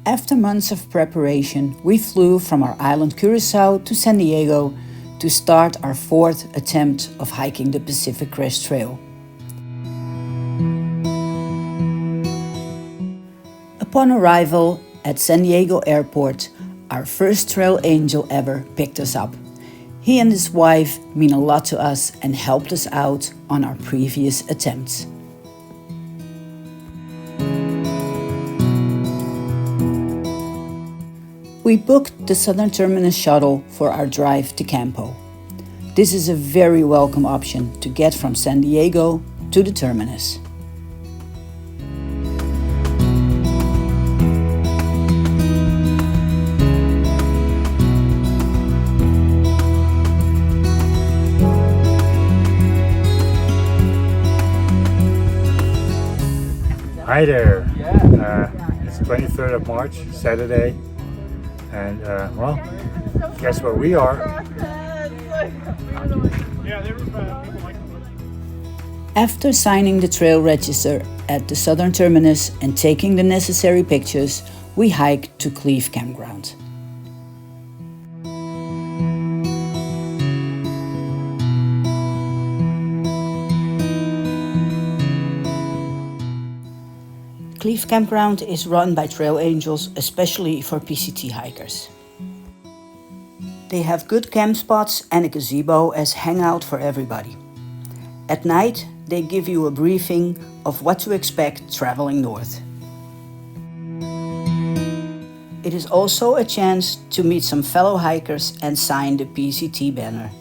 After months of preparation, we flew from our island Curacao to San Diego to start our fourth attempt of hiking the Pacific Crest Trail. Upon arrival at San Diego Airport, our first trail angel ever picked us up. He and his wife mean a lot to us and helped us out on our previous attempts. We booked the Southern Terminus shuttle for our drive to Campo. This is a very welcome option to get from San Diego to the terminus. Hi there, it's 23rd of March, Saturday, and well, guess where we are? After signing the trail register at the Southern Terminus and taking the necessary pictures, we hiked to Cleve Campground. Cleve Campground is run by trail angels, especially for PCT hikers. They have good camp spots and a gazebo as hangout for everybody. At night, they give you a briefing of what to expect traveling north. It is also a chance to meet some fellow hikers and sign the PCT banner.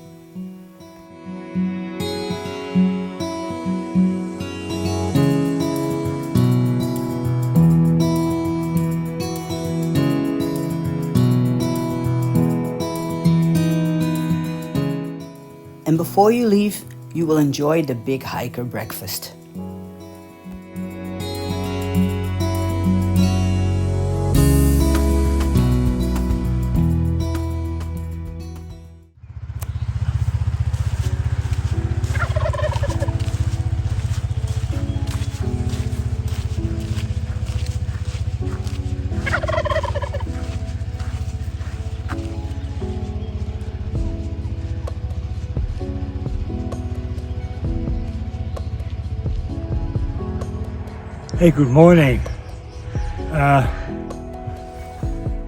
And before you leave, you will enjoy the big hiker breakfast. Hey, good morning.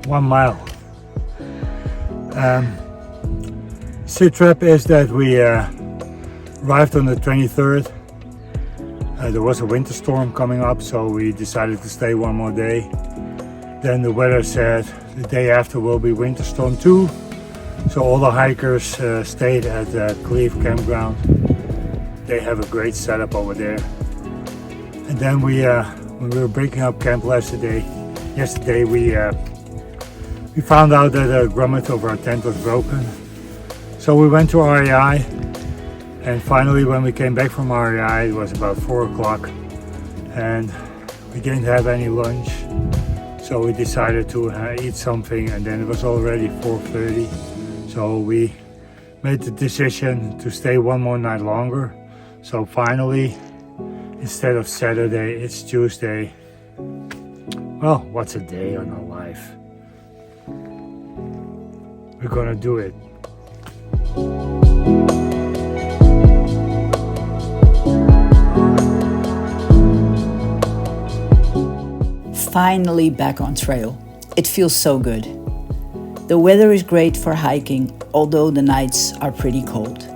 1 mile. Sit trap is that we arrived on the 23rd. There was a winter storm coming up, so we decided to stay one more day. Then the weather said the day after will be winter storm 2. So all the hikers stayed at the Cleve Campground. They have a great setup over there. And then when we were breaking up camp yesterday, we found out that the grommet of our tent was broken. So we went to REI, and finally when we came back from REI, it was about 4 o'clock, and we didn't have any lunch. So we decided to eat something, and then it was already 4:30. So we made the decision to stay one more night longer. So finally, instead of Saturday, it's Tuesday. Well, what's a day on our life? We're gonna do it. Finally back on trail. It feels so good. The weather is great for hiking, although the nights are pretty cold.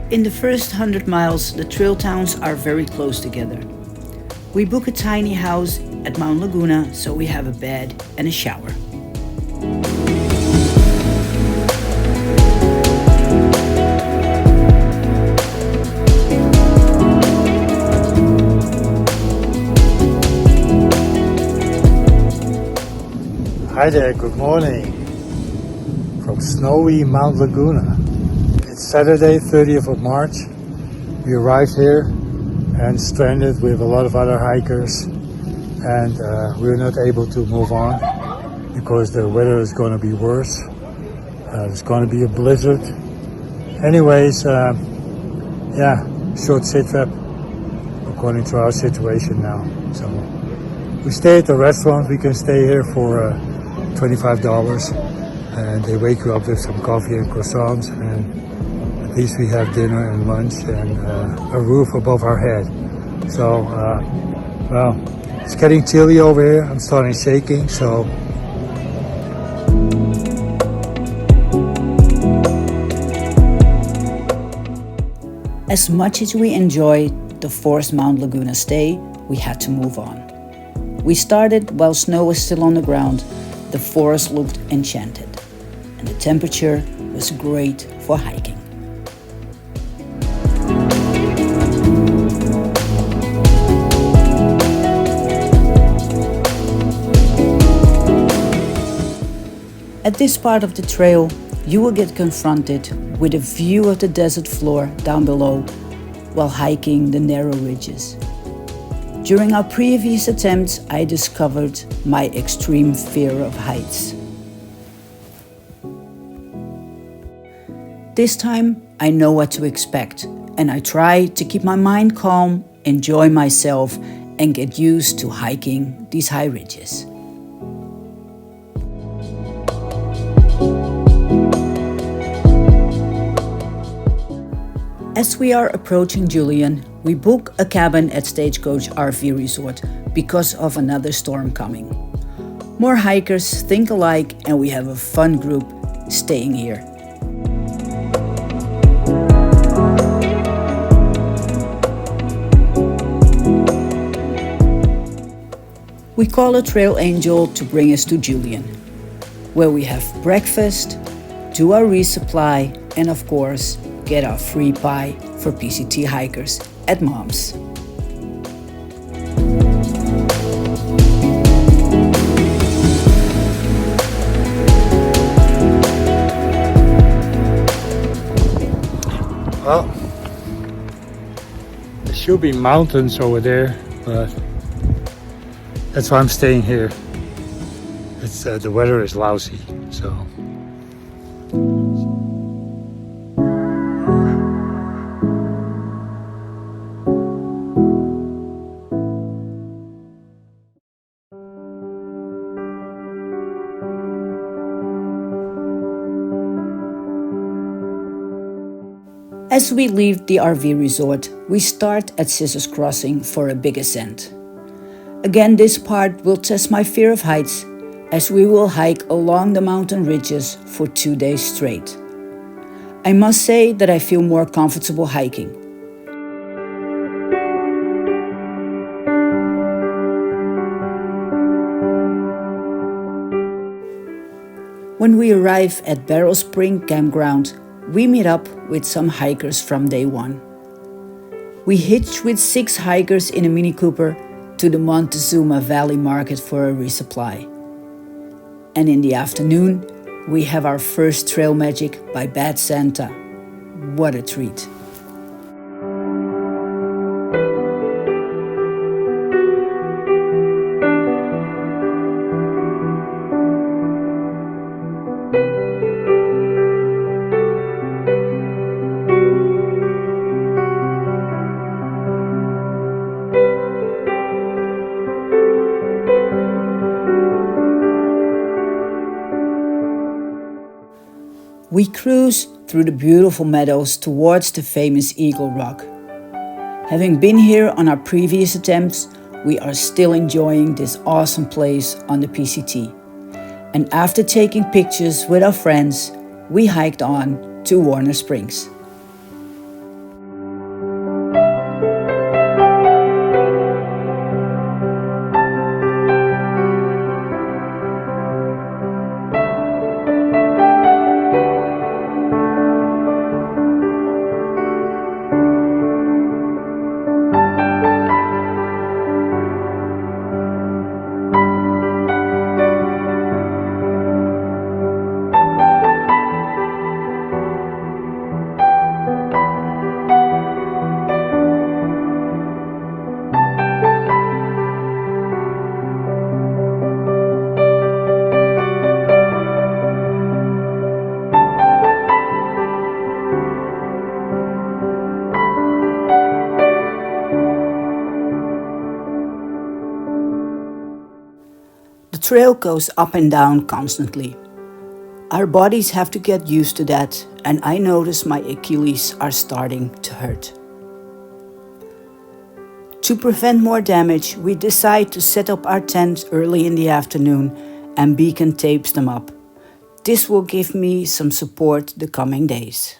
In the first 100 miles, the trail towns are very close together. We book a tiny house at Mount Laguna, so we have a bed and a shower. Hi there, good morning from snowy Mount Laguna. It's Saturday, 30th of March. We arrived here and stranded with a lot of other hikers, and we were not able to move on. because the weather is going to be worse. There's going to be a blizzard. Anyways, yeah, short sit rep according to our situation now. So we stay at the restaurant. We can stay here for $25, and they wake you up with some coffee and croissants, and at least we have dinner and lunch and a roof above our head. So, well, it's getting chilly over here. I'm starting shaking, so. As much as we enjoyed the forced Mount Laguna stay, we had to move on. We started while snow was still on the ground. The forest looked enchanted, and the temperature was great for hiking. At this part of the trail, you will get confronted with a view of the desert floor down below while hiking the narrow ridges. During our previous attempts, I discovered my extreme fear of heights. This time, I know what to expect, and I try to keep my mind calm, enjoy myself, and get used to hiking these high ridges. As we are approaching Julian, we book a cabin at Stagecoach RV Resort because of another storm coming. More hikers think alike, and we have a fun group staying here. We call a trail angel to bring us to Julian, where we have breakfast, do our resupply, and of course, get our free pie for PCT hikers at Mom's. Well, there should be mountains over there, but that's why I'm staying here. It's the weather is lousy, so. As we leave the RV resort, we start at Scissors Crossing for a big ascent. Again, this part will test my fear of heights, as we will hike along the mountain ridges for 2 days straight. I must say that I feel more comfortable hiking. When we arrive at Barrel Spring Campground, we meet up with some hikers from day one. We hitch with 6 hikers in a Mini Cooper to the Montezuma Valley Market for a resupply. And in the afternoon, we have our first trail magic by Bad Santa. What a treat. We cruise through the beautiful meadows towards the famous Eagle Rock. Having been here on our previous attempts, we are still enjoying this awesome place on the PCT. And after taking pictures with our friends, we hiked on to Warner Springs. trail goes up and down constantly. Our bodies have to get used to that, and I notice my Achilles are starting to hurt. To prevent more damage, we decide to set up our tent early in the afternoon and beacon tapes them up. This will give me some support the coming days.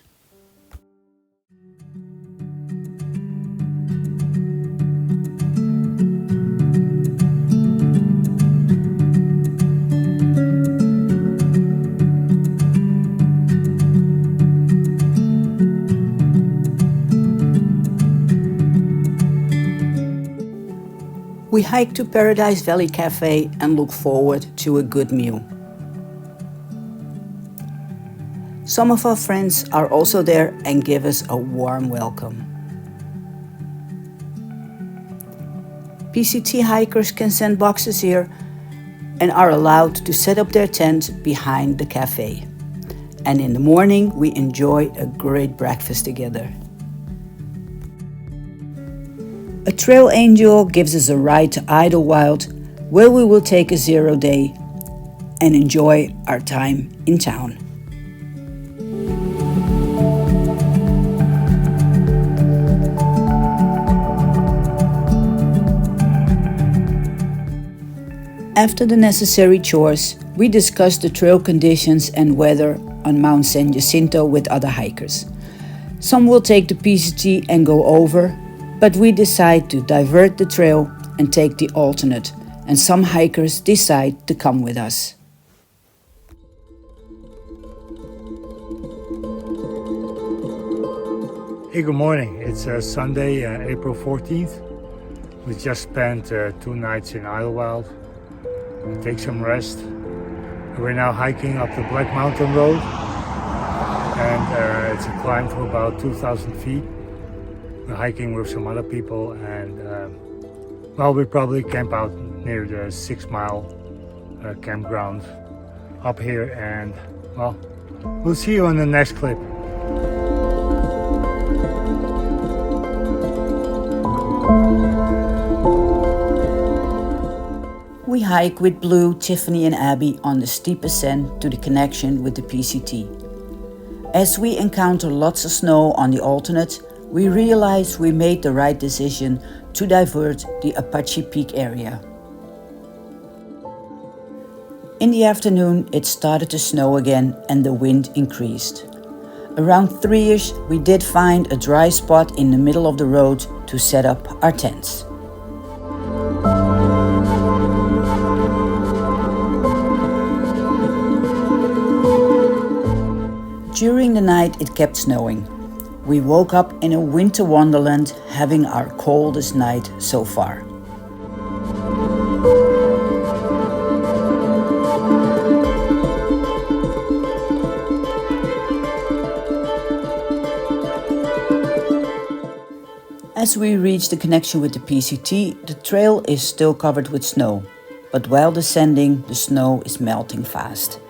We hike to Paradise Valley Cafe and look forward to a good meal. Some of our friends are also there and give us a warm welcome. PCT hikers can send boxes here and are allowed to set up their tent behind the cafe. And in the morning we enjoy a great breakfast together. A trail angel gives us a ride to Idyllwild, where we will take a 0 day and enjoy our time in town. After the necessary chores, we discuss the trail conditions and weather on Mount San Jacinto with other hikers. Some will take the PCT and go over, but we decide to divert the trail and take the alternate, and some hikers decide to come with us. Hey, good morning. It's Sunday, April 14th. We just spent 2 nights in Idyllwild. We take some rest. We're now hiking up the Black Mountain Road, and it's a climb for about 2,000 feet. We're hiking with some other people, and we'll probably camp out near the 6-mile campground up here, and we'll see you on the next clip. We hike with Blue, Tiffany and Abby on the steep ascent to the connection with the PCT. As we encounter lots of snow on the alternate, we realize we made the right decision to divert the Apache Peak area. In the afternoon, it started to snow again and the wind increased. Around 3-ish, we did find a dry spot in the middle of the road to set up our tents. During the night, it kept snowing. We woke up in a winter wonderland, having our coldest night so far. As we reach the connection with the PCT, the trail is still covered with snow, but while descending, the snow is melting fast.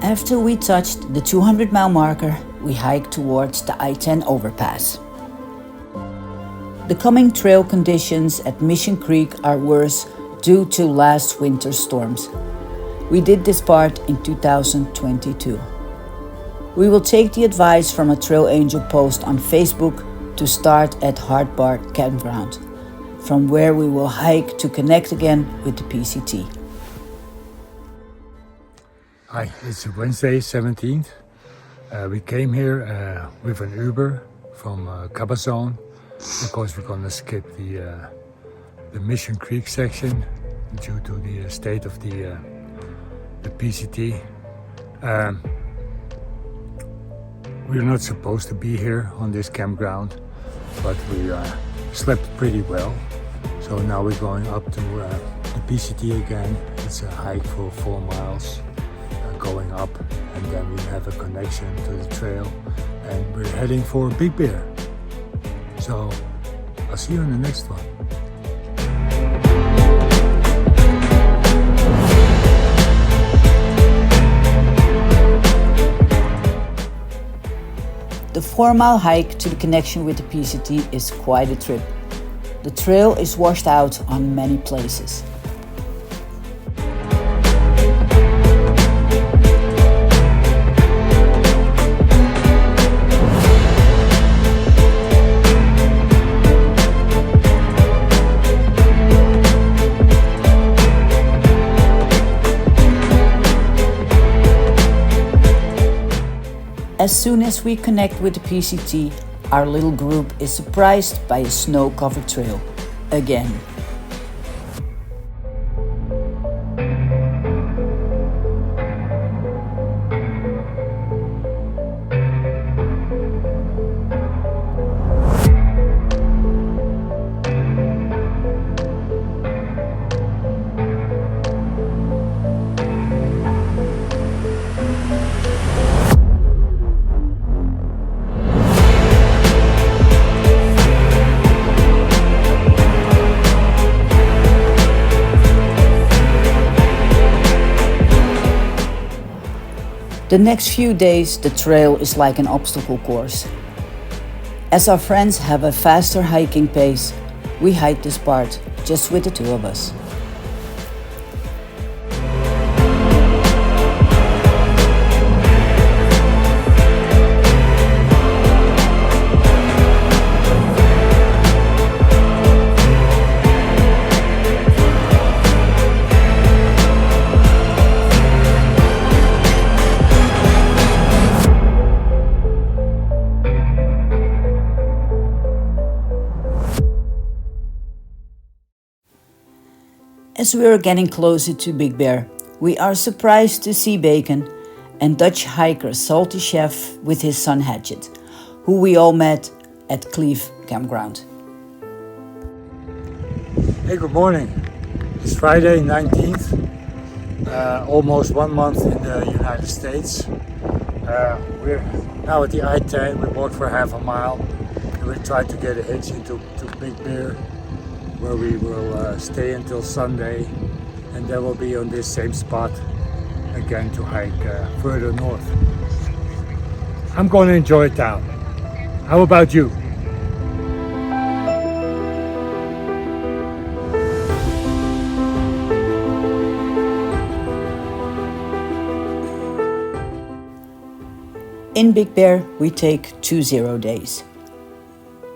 After we touched the 200-mile marker, we hiked towards the I-10 overpass. The coming trail conditions at Mission Creek are worse due to last winter's storms. We did this part in 2022. We will take the advice from a Trail Angel post on Facebook to start at Hard Bar Campground, from where we will hike to connect again with the PCT. Hi, it's Wednesday 17th. We came here with an Uber from Cabazon because we're gonna skip the Mission Creek section due to the state of the PCT. We're not supposed to be here on this campground, but we slept pretty well. So now we're going up to the PCT again. It's a hike for 4 miles. Going up, and then we have a connection to the trail, and we're heading for Big Bear. So I'll see you in the next one. The 4-mile hike to the connection with the PCT is quite a trip. The trail is washed out on many places. As soon as we connect with the PCT, our little group is surprised by a snow-covered trail again. The next few days, the trail is like an obstacle course. As our friends have a faster hiking pace, we hike this part just with the two of us. As we are getting closer to Big Bear, we are surprised to see Bacon and Dutch hiker Salty Chef with his son Hatchet, who we all met at Cliff Campground. Hey, good morning. It's Friday 19th, almost 1 month in the United States. We're now at the I-10. We walked for half a mile and we tried to get a hitch into Big Bear, where we will stay until Sunday, and then we'll be on this same spot again to hike further north. I'm going to enjoy town. How about you? In Big Bear, we take 20 days.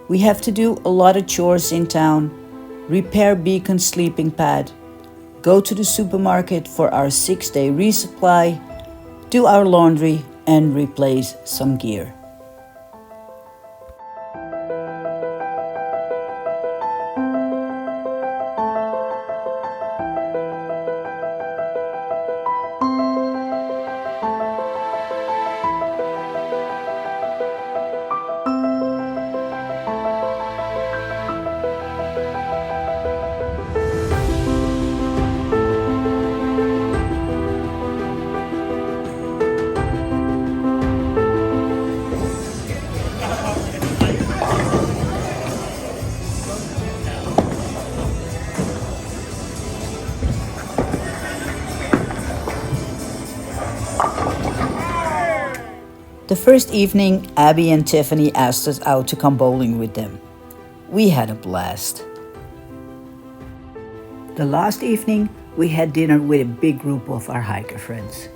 We have to do a lot of chores in town, repair Beacon's sleeping pad, go to the supermarket for our 6-day resupply, do our laundry, and replace some gear. The first evening, Abby and Tiffany asked us out to come bowling with them. We had a blast. The last evening, we had dinner with a big group of our hiker friends.